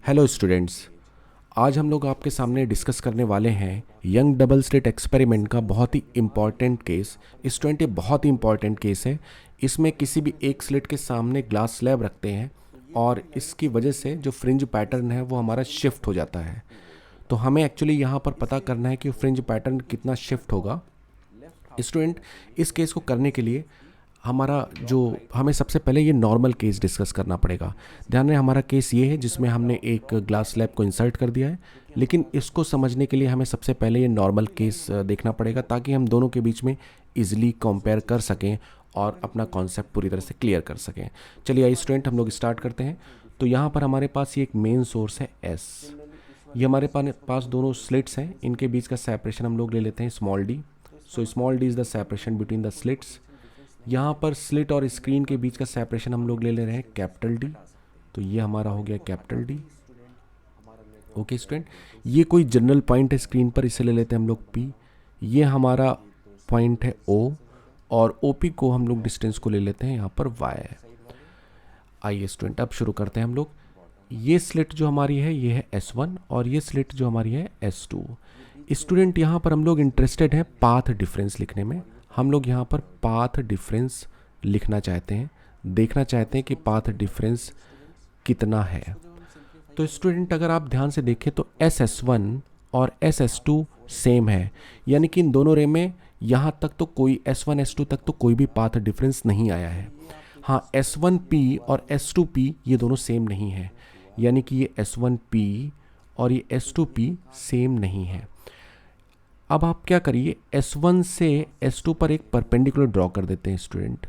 Hello students. आज हम लोग आपके सामने डिस्कस करने वाले हैं यंग डबल स्लिट एक्सपेरिमेंट का बहुत ही इम्पॉर्टेंट केस। स्टूडेंट ये बहुत ही इम्पॉर्टेंट केस है। इसमें किसी भी एक स्लिट के सामने ग्लास स्लैब रखते हैं और इसकी वजह से जो फ्रिंज पैटर्न है वो हमारा शिफ्ट हो जाता है। तो हमें एक्चुअली यहाँ पर पता करना है कि फ्रिंज पैटर्न कितना शिफ्ट होगा। स्टूडेंट इस केस को करने के लिए हमें सबसे पहले ये नॉर्मल केस डिस्कस करना पड़ेगा। ध्यान रहे हमारा केस ये है जिसमें हमने एक ग्लास स्लैब को इंसर्ट कर दिया है, लेकिन इसको समझने के लिए हमें सबसे पहले ये नॉर्मल केस देखना पड़ेगा ताकि हम दोनों के बीच में इजीली कंपेयर कर सकें और अपना कॉन्सेप्ट पूरी तरह से क्लियर कर सकें। चलिए आइए स्टूडेंट हम लोग स्टार्ट करते हैं। तो यहाँ पर हमारे पास ये एक मेन सोर्स है एस। ये हमारे पास दोनों स्लिट्स हैं, इनके बीच का सेपरेशन हम लोग ले लेते हैं small D. So small D is the separation between the slits. यहाँ पर स्लिट और स्क्रीन के बीच का सेपरेशन हम लोग ले ले रहे हैं कैपिटल डी। तो ये हमारा हो गया कैपिटल डी। ओके स्टूडेंट, ये कोई जनरल पॉइंट है स्क्रीन पर, इसे ले लेते हैं हम लोग पी। ये हमारा पॉइंट है ओ और ओपी को हम लोग डिस्टेंस को ले लेते हैं यहाँ पर वाई। आइए स्टूडेंट अब शुरू करते हैं हम लोग। ये स्लिट जो हमारी है ये है S1 और ये स्लिट जो हमारी है S2। स्टूडेंट यहाँ पर हम लोग इंटरेस्टेड हैं पाथ डिफरेंस लिखने में। हम लोग यहाँ पर पाथ डिफरेंस लिखना चाहते हैं, देखना चाहते हैं कि पाथ डिफरेंस कितना है। तो स्टूडेंट अगर आप ध्यान से देखें तो SS1 और SS2 सेम है, यानी कि इन दोनों रे में यहाँ तक तो कोई S1 S2 तक तो कोई भी पाथ डिफरेंस नहीं आया है। हाँ, S1P और S2P ये दोनों सेम नहीं है, यानी कि ये S1P और ये S2P सेम नहीं है। अब आप क्या करिए, S1 से S2 पर एक परपेंडिकुलर ड्रॉ कर देते हैं स्टूडेंट।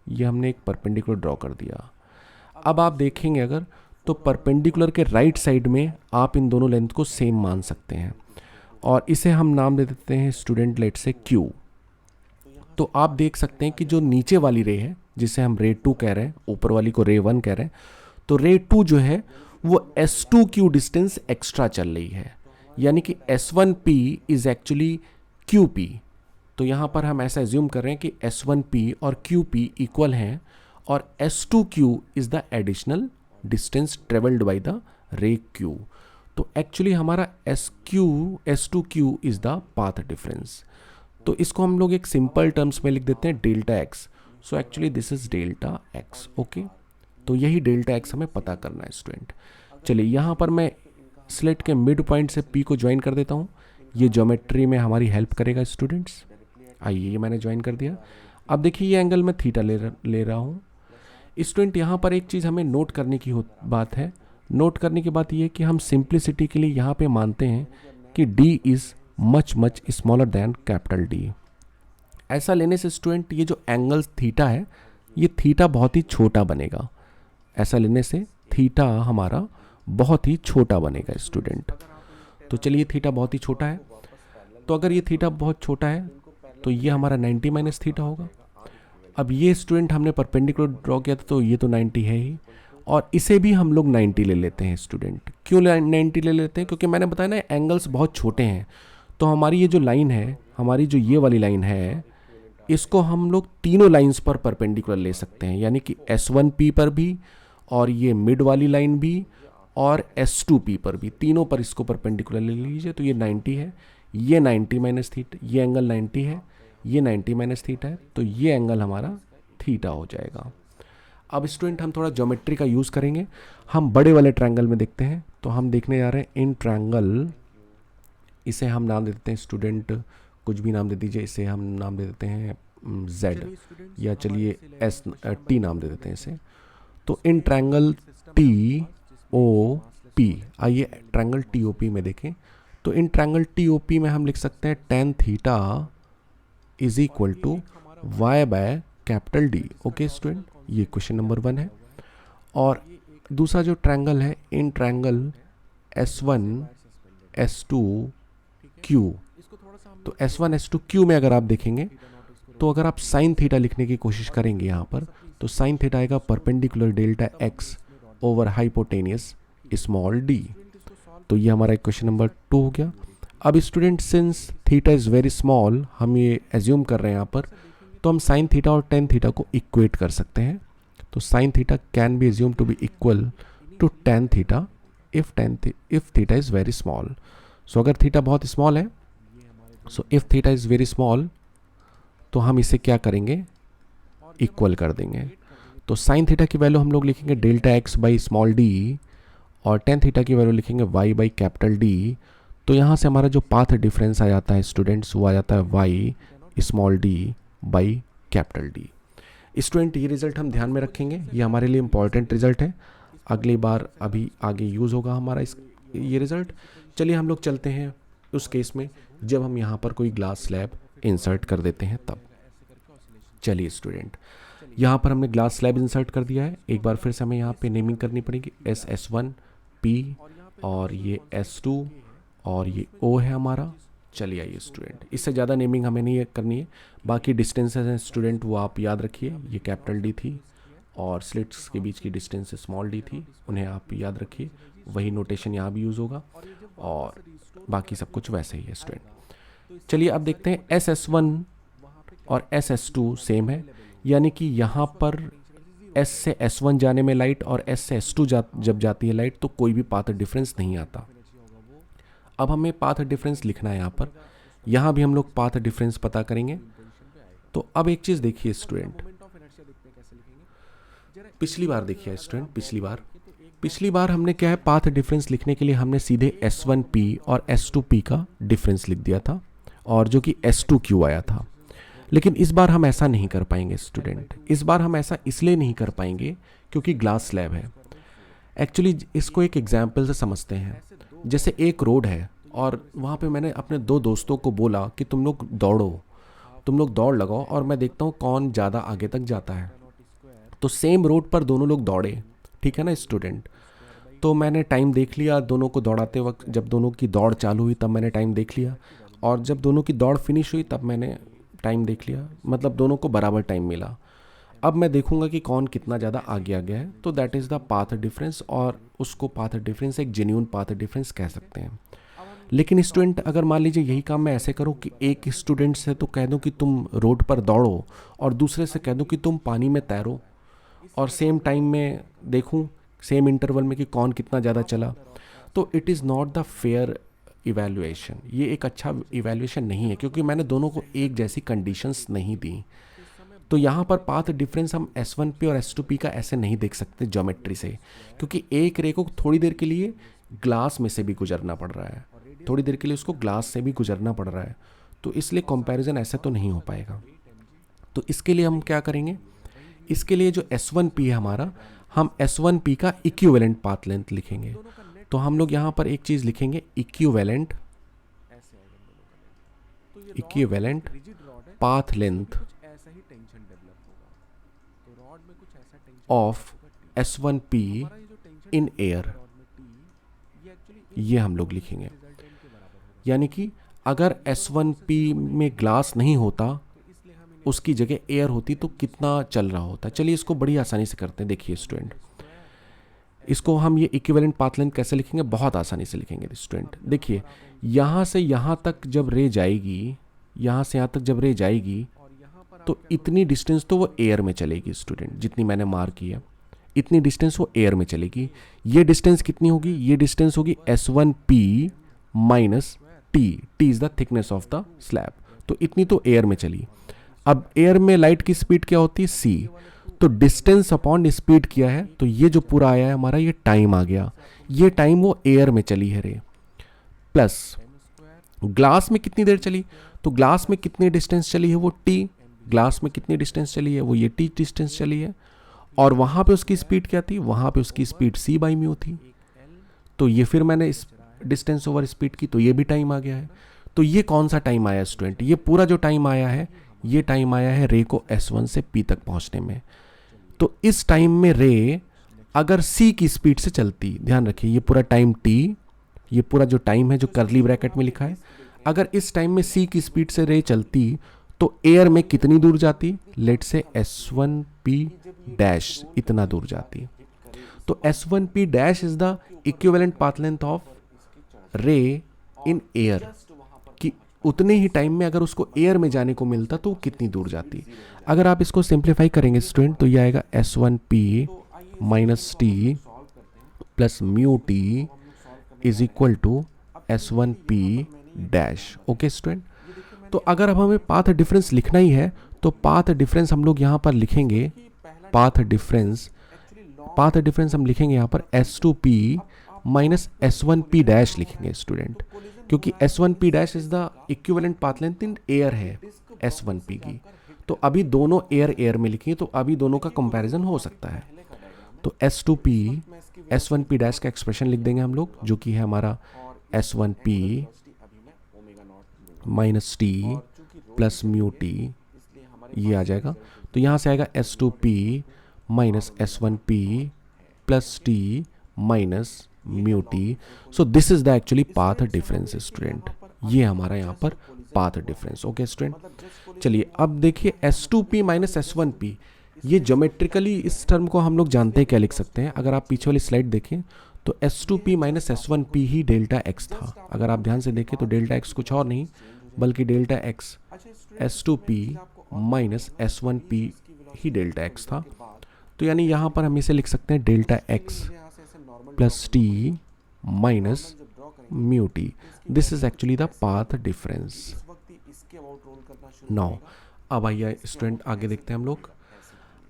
ये हमने एक परपेंडिकुलर ड्रॉ कर दिया। अब आप देखेंगे अगर तो परपेंडिकुलर के राइट साइड में आप इन दोनों लेंथ को सेम मान सकते हैं और इसे हम नाम दे देते हैं स्टूडेंट लेट से Q। तो आप देख सकते हैं कि जो नीचे वाली रे है जिसे हम रे 2 कह रहे हैं, ऊपर वाली को रे 1 कह रहे हैं, तो रे 2 जो है वो S2Q डिस्टेंस एक्स्ट्रा चल रही है, यानी कि S1P इज एक्चुअली QP। तो यहाँ पर हम ऐसा एज्यूम कर रहे हैं कि S1P और QP इक्वल हैं और S2Q is the additional distance travelled by the रे Q। तो एक्चुअली हमारा S2Q is the path difference. तो इसको हम लोग एक सिंपल टर्म्स में लिख देते हैं delta x. So actually this is delta x. Okay, तो यही डेल्टा एक्स हमें पता करना है स्टूडेंट। चलिए यहाँ पर मैं स्लिट के मिड पॉइंट से P को ज्वाइन कर देता हूँ। ये ज्योमेट्री में हमारी हेल्प करेगा स्टूडेंट्स। आइए ये मैंने ज्वाइन कर दिया। अब देखिए ये एंगल मैं थीटा ले रहा हूँ। स्टूडेंट यहाँ पर एक चीज़ हमें नोट करने की बात है। नोट करने की बात ये कि हम सिंप्लिसिटी के लिए यहाँ पे मानते हैं कि D is much smaller than capital D। ऐसा लेने से स्टूडेंट ये जो एंगल थीटा है ये थीटा बहुत ही छोटा बनेगा। ऐसा लेने से थीटा हमारा बहुत ही छोटा बनेगा स्टूडेंट। तो चलिए थीटा बहुत ही छोटा है, तो अगर ये थीटा बहुत छोटा है तो ये हमारा 90 माइनस थीटा होगा। अब ये स्टूडेंट हमने परपेंडिकुलर ड्रॉ किया था तो ये तो 90 है ही, और इसे भी हम लोग 90 ले लेते हैं स्टूडेंट। क्यों 90 ले लेते हैं? क्योंकि मैंने बताया ना एंगल्स बहुत छोटे हैं। तो हमारी ये जो लाइन है, हमारी जो ये वाली लाइन है, इसको हम लोग तीनों लाइंस पर परपेंडिकुलर ले सकते हैं, यानी कि S1P पर भी और ये मिड वाली लाइन भी और S2P पर भी, तीनों पर इसको परपेंडिकुलर ले लीजिए। तो ये 90 है, ये 90 माइनस थीटा, ये एंगल 90 है, ये 90 माइनस थीटा है, तो ये एंगल हमारा थीटा हो जाएगा। अब स्टूडेंट हम थोड़ा ज्योमेट्री का यूज़ करेंगे। हम बड़े वाले ट्रायंगल में देखते हैं। तो हम देखने जा रहे हैं इन ट्रायंगल, इसे हम नाम दे देते हैं स्टूडेंट, कुछ भी नाम दे दीजिए, इसे हम नाम दे देते हैं Z, या चलिए T नाम दे देते हैं इसे। तो इन ट्रायंगल TOP, आइए ट्रायंगल TOP में देखें। तो इन ट्रायंगल TOP में हम लिख सकते हैं tan theta is equal to y by capital D। Okay student, ये क्वेश्चन नंबर 1 है। और दूसरा जो ट्रायंगल है, in triangle S1 S2 Q, तो S1 S2 Q में अगर आप देखेंगे तो अगर आप साइन थीटा लिखने की कोशिश करेंगे यहाँ पर, तो साइन थीटा आएगा perpendicular delta x over hypotenuse small d। तो ये हमारा क्वेश्चन नंबर 2 हो गया। अब student since theta is very small, हम ये एज्यूम कर रहे हैं यहाँ पर, तो हम साइन थीटा और टेन थीटा को इक्वेट कर सकते हैं। तो sine theta can be assume to be equal to tan theta if theta is very small. So अगर थीटा बहुत स्मॉल है, so if theta is very small, तो हम इसे क्या करेंगे, इक्वल कर देंगे। तो साइन थीटा की वैल्यू हम लोग लिखेंगे delta x by small D, और टेन थीटा की वैल्यू लिखेंगे वाई बाई कैपिटल डी। तो यहाँ से हमारा जो पाथ डिफरेंस आ जाता है स्टूडेंट्स, वो आ जाता है y small D by capital D. Student ये रिजल्ट हम ध्यान में रखेंगे, ये हमारे लिए इंपॉर्टेंट रिजल्ट है, अगली बार अभी आगे यूज़ होगा हमारा ये रिजल्ट। चलिए हम लोग चलते हैं उस केस में जब हम यहाँ पर कोई ग्लास स्लैब इंसर्ट कर देते हैं तब। चलिए स्टूडेंट, यहाँ पर हमने ग्लास स्लैब इंसर्ट कर दिया है। एक बार फिर से हमें यहाँ पे नेमिंग करनी पड़ेगी, S1 P, और ये S2, और ये O है हमारा। चलिए आइए स्टूडेंट, इससे ज़्यादा नेमिंग हमें नहीं करनी है। बाकी डिस्टेंसेस हैं स्टूडेंट, वो आप याद रखिए, ये कैपिटल डी थी और स्लिट्स के बीच की डिस्टेंस स्मॉल डी थी, उन्हें आप याद रखिए। वही नोटेशन यहाँ भी यूज़ होगा और बाकी सब कुछ वैसे ही है स्टूडेंट। चलिए अब देखते हैं SS1 और SS2 सेम है, यानी कि यहाँ पर S से S1 जाने में लाइट और S से S2 जब जाती है लाइट तो कोई भी पाथ डिफरेंस नहीं आता। अब हमें पाथ डिफरेंस लिखना है यहाँ पर, यहाँ भी हम लोग पाथ डिफरेंस पता करेंगे। तो अब एक चीज़ देखिए स्टूडेंट, पिछली बार देखिए स्टूडेंट, पिछली बार हमने क्या है, पाथ डिफरेंस लिखने के लिए हमने सीधे S1P और S2P का डिफरेंस लिख दिया था, और जो कि S2Q आया था। लेकिन इस बार हम ऐसा नहीं कर पाएंगे स्टूडेंट। इस बार हम ऐसा इसलिए नहीं कर पाएंगे क्योंकि ग्लास स्लैब है। एक्चुअली इसको एक एग्जाम्पल से समझते हैं। जैसे एक रोड है और वहाँ पे मैंने अपने दो दोस्तों को बोला कि तुम लोग दौड़ लगाओ और मैं देखता हूँ कौन ज़्यादा आगे तक जाता है। तो सेम रोड पर दोनों लोग दौड़े, ठीक है ना स्टूडेंट। तो मैंने टाइम देख लिया दोनों को दौड़ाते वक्त, जब दोनों की दौड़ चालू हुई तब मैंने टाइम देख लिया, और जब दोनों की दौड़ फिनिश हुई तब मैंने टाइम देख लिया, मतलब दोनों को बराबर टाइम मिला। अब मैं देखूंगा कि कौन कितना ज़्यादा आगे आ गया है, तो that is the path difference, और उसको पाथ डिफरेंस, एक जेन्युइन पाथ डिफरेंस कह सकते हैं। लेकिन स्टूडेंट अगर मान लीजिए यही काम मैं ऐसे करूं कि एक स्टूडेंट से तो कह दूं कि तुम रोड पर दौड़ो और दूसरे से कह दूं कि तुम पानी में तैरो, और सेम टाइम में देखूं सेम इंटरवल में कि कौन कितना ज़्यादा चला, तो it is not the fair evaluation. ये एक अच्छा इवैल्यूएशन नहीं है क्योंकि मैंने दोनों को एक जैसी कंडीशंस नहीं दी। तो यहाँ पर पाथ डिफरेंस हम S1P और S2P का ऐसे नहीं देख सकते ज्योमेट्री से, क्योंकि एक रे को थोड़ी देर के लिए ग्लास में से भी गुजरना पड़ रहा है, थोड़ी देर के लिए उसको ग्लास से भी गुजरना पड़ रहा है, तो इसलिए कंपैरिजन ऐसे तो नहीं हो पाएगा। तो इसके लिए हम क्या करेंगे, इसके लिए जो S1P है हमारा, हम S1P का इक्विवेलेंट पाथ लेंथ लिखेंगे। तो हम लोग यहाँ पर एक चीज़ लिखेंगे, equivalent path length of S1P in air, ये हम लोग लिखेंगे। यानी कि अगर S1P में ग्लास नहीं होता, उसकी जगह एयर होती, तो कितना चल रहा होता। चलिए इसको बड़ी आसानी से करते हैं। देखिए स्टूडेंट, इसको हम ये इक्विवेलेंट पाथ लेंथ कैसे लिखेंगे, बहुत आसानी से लिखेंगे स्टूडेंट। देखिए यहाँ से यहाँ तक जब रे जाएगी, यहाँ से यहाँ तक जब रे जाएगी, तो इतनी डिस्टेंस तो वो एयर में चलेगी स्टूडेंट, जितनी मैंने मार्क की है इतनी डिस्टेंस वो एयर में चलेगी। ये डिस्टेंस कितनी होगी, ये डिस्टेंस होगी S1P minus T, T is the thickness of the slab, तो इतनी तो एयर में चली। अब एयर में लाइट की स्पीड क्या होती है, c, तो डिस्टेंस अपॉन स्पीड किया है, तो ये जो पूरा आया है हमारा, ये टाइम आ गया। ये टाइम वो एयर में चली है रे, प्लस ग्लास में कितनी देर चली, तो ग्लास में कितनी डिस्टेंस चली है, वो t, ग्लास में कितनी डिस्टेंस चली है, वो ये t डिस्टेंस चली है, और वहाँ पे उसकी स्पीड क्या थी, वहाँ पे उसकी स्पीड c बाई म्यू थी। तो ये फिर मैंने इस डिस्टेंस ओवर स्पीड की, तो ये भी टाइम आ गया है। तो ये कौन सा टाइम आया स्टूडेंट, ये पूरा जो टाइम आया है, ये टाइम आया है रे को S1 से P तक पहुँचने में। तो इस टाइम में रे अगर c की स्पीड से चलती, ध्यान रखिए ये पूरा टाइम t, ये पूरा जो टाइम है जो करली ब्रैकेट में लिखा है, अगर इस टाइम में c की स्पीड से रे चलती तो एयर में कितनी दूर जाती, लेट से S1P डैश इतना दूर जाती। तो S1P dash is the equivalent path length of रे इन एयर, कि उतने ही टाइम में अगर उसको एयर में जाने को मिलता तो कितनी दूर जाती। अगर आप इसको सिंप्लीफाई करेंगे स्टूडेंट, तो ये आएगा S1P minus T plus mu T is equal to S1P dash. Okay student, तो अगर अब हमें पाथ डिफरेंस लिखना ही है तो पाथ डिफरेंस हम लोग यहाँ पर लिखेंगे, पाथ डिफरेंस हम लिखेंगे यहाँ पर S2P माइनस S1P डैश लिखेंगे स्टूडेंट, क्योंकि S1P dash is the equivalent path length in air है S1P की। तो अभी दोनों एयर में लिखेंगे तो अभी दोनों का कंपैरिजन हो सकता है। तो S2P S1P डैश का एक्सप्रेशन लिख देंगे हम लोग, जो कि है हमारा S1P minus T plus mu T, ये आ जाएगा। तो यहाँ से आएगा S2P minus S1P plus t minus mu T. So this is the actually path difference student, ये हमारा यहाँ पर पाथ डिफरेंस। ओके स्टूडेंट, चलिए अब देखिए S2P माइनस S1P, ये ज्योमेट्रिकली इस टर्म को हम लोग जानते हैं क्या लिख सकते हैं। अगर आप पीछे वाली स्लाइड देखें तो S2P माइनस S1P ही डेल्टा एक्स था। अगर आप ध्यान से देखें तो डेल्टा एक्स कुछ और नहीं बल्कि delta x S2P minus S1P ही डेल्टा एक्स था। तो यानी यहाँ पर हम इसे लिख सकते हैं delta x plus t minus mu T. This is actually the path difference. Now अब आइए स्टूडेंट आगे देखते हैं हम लोग।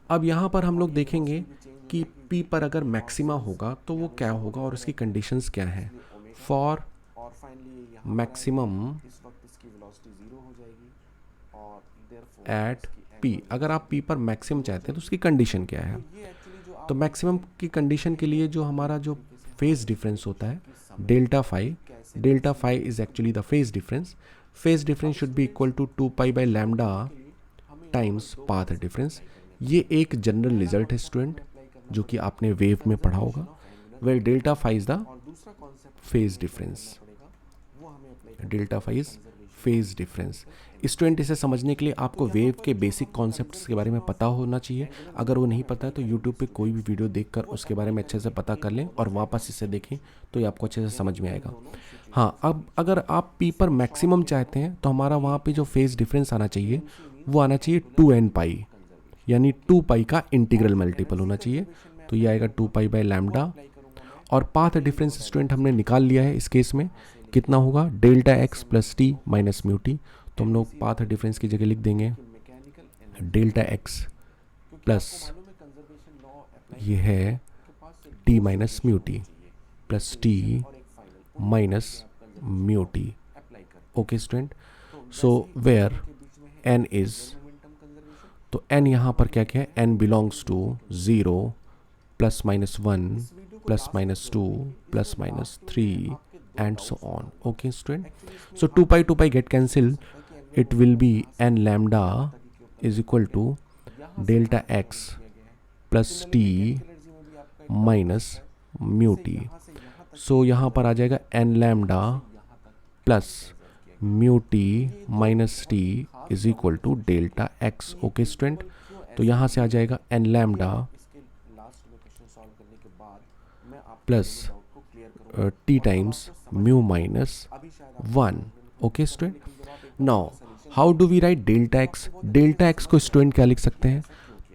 अब यहाँ पर हम लोग देखेंगे कि P पर अगर मैक्सिमा होगा तो वो क्या होगा और उसकी कंडीशंस क्या हैं। फॉर मैक्सिमम एट P, अगर आप P पर मैक्सिमम चाहते हैं तो उसकी कंडीशन क्या है। तो मैक्सिमम की कंडीशन के लिए जो हमारा जो फेज डिफरेंस होता है delta phi is actually the phase difference should be equal to 2 pi lambda times path difference. ये एक जनरल रिजल्ट है स्टूडेंट जो कि आपने वेव में पढ़ा होगा, well delta phi is the phase difference, delta phi is phase difference. Student इसे समझने के लिए आपको वेव के बेसिक कॉन्सेप्ट्स के बारे में पता होना चाहिए। अगर वो नहीं पता है तो यूट्यूब पे कोई भी वीडियो देखकर उसके बारे में अच्छे से पता कर लें और वापस इसे देखें तो ये आपको अच्छे से समझ में आएगा। हाँ, अब अगर आप P पर मैक्सिमम चाहते हैं तो हमारा वहाँ पे जो फेज डिफरेंस आना चाहिए वो आना चाहिए 2n पाई, यानी 2 पाई का इंटीग्रल मल्टीपल होना चाहिए। तो ये आएगा 2 पाई बाई लैम्डा। और पाथ डिफरेंस स्टूडेंट हमने निकाल लिया है, इस केस में कितना होगा delta x plus t minus mu T. तो हम लोग पाथ डिफरेंस की जगह लिख देंगे डेल्टा एक्स प्लस ये है t minus mu t plus t minus mu t. Okay student, so where n is, तो n यहाँ पर क्या क्या है, n belongs to 0 plus minus 1 plus minus 2 plus minus 3 and so on. Okay student, so 2 pi get cancelled, it will be n lambda is equal to delta x plus t minus mu t. so यहाँ पर आ जाएगा n lambda plus mu t minus t is equal to delta x. okay student, तो यहाँ से आ जाएगा n lambda plus t times mu minus 1. okay student, now how do we write delta x? delta x को student क्या लिख सकते हैं,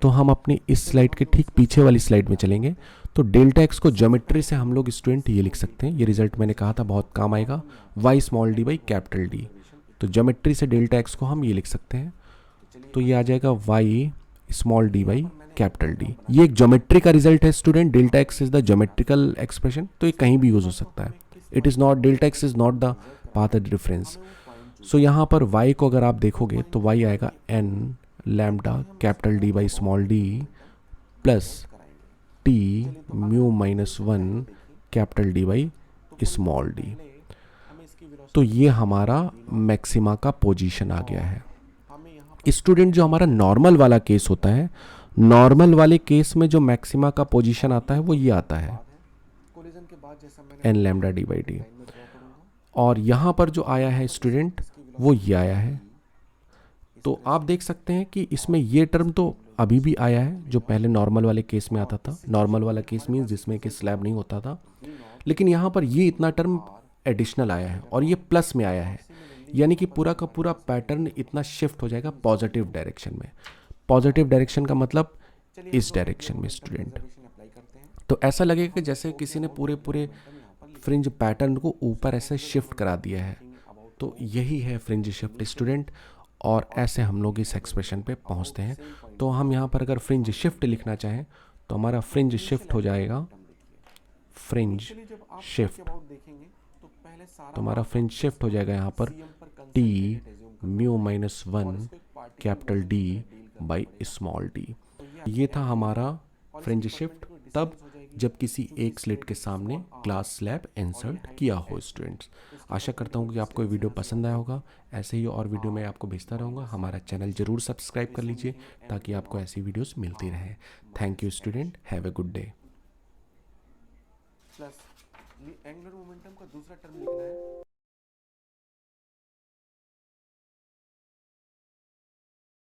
तो हम अपनी इस स्लाइड के ठीक पीछे वाली स्लाइड में चलेंगे। तो डेल्टा एक्स को ज्योमेट्री से हम लोग स्टूडेंट ये लिख सकते हैं, ये रिजल्ट मैंने कहा था बहुत काम आएगा, y small D by capital D. तो ज्योमेट्री से डेल्टा एक्स को हम ये लिख सकते हैं, तो ये आ जाएगा y small D by capital D. ये एक ज्योमेट्री का रिजल्ट है student, delta X is the geometrical expression, तो ये कहीं भी यूज हो सकता है। It is not, delta X is not the path difference. So यहाँ पर y को अगर आप देखोगे तो y आएगा n lambda capital D by small D plus T mu minus 1 capital D by small D. तो ये हमारा मैक्सिमा का पोजीशन आ गया है। स्टूडेंट जो हमारा नॉर्मल वाला केस होता है, नॉर्मल वाले केस में जो मैक्सिमा का पोजीशन आता है वो ये आता है n lambda d by d, और यहाँ पर जो आया है स्टूडेंट वो ये आया है। तो आप देख सकते हैं कि इसमें ये टर्म तो अभी भी आया है जो पहले नॉर्मल वाले केस में आता था। नॉर्मल वाला केस मीन्स जिसमें कि स्लैब नहीं होता था, लेकिन यहाँ पर ये इतना टर्म एडिशनल आया है और ये प्लस में आया है, यानी कि पूरा का पूरा पैटर्न इतना शिफ्ट हो जाएगा पॉजिटिव डायरेक्शन में। पॉजिटिव डायरेक्शन का मतलब इस डायरेक्शन में स्टूडेंट। तो ऐसा लगेगा कि जैसे किसी ने पूरे फ्रिंज पैटर्न को ऊपर ऐसे शिफ्ट करा दिया है। तो यही है फ्रिंज शिफ्ट स्टूडेंट, और ऐसे हम लोग इस एक्सप्रेशन पे पहुंचते हैं। तो हम यहाँ पर अगर फ्रिंज शिफ्ट लिखना चाहें तो हमारा फ्रिंज शिफ्ट हो जाएगा फ्रिंज शिफ्ट। तो हमारा फ्रिंज शिफ्ट हो जाएगा यहाँ पर T mu minus one capital D by small D. ये था हमारा फ्रिंज शिफ्ट तब जब किसी एक स्लिट के सामने ग्लास स्लैब इंसर्ट किया हो स्टूडेंट्स। आशा करता हूँ कि आपको ये वीडियो पसंद आया होगा। ऐसे ही और वीडियो मैं आपको भेजता रहूँगा। हमारा चैनल ज़रूर सब्सक्राइब कर लीजिए ताकि आपको ऐसी वीडियोस मिलती रहें। Thank you student, have a good day. Plus angular momentum का दूसरा टर्म लिखना है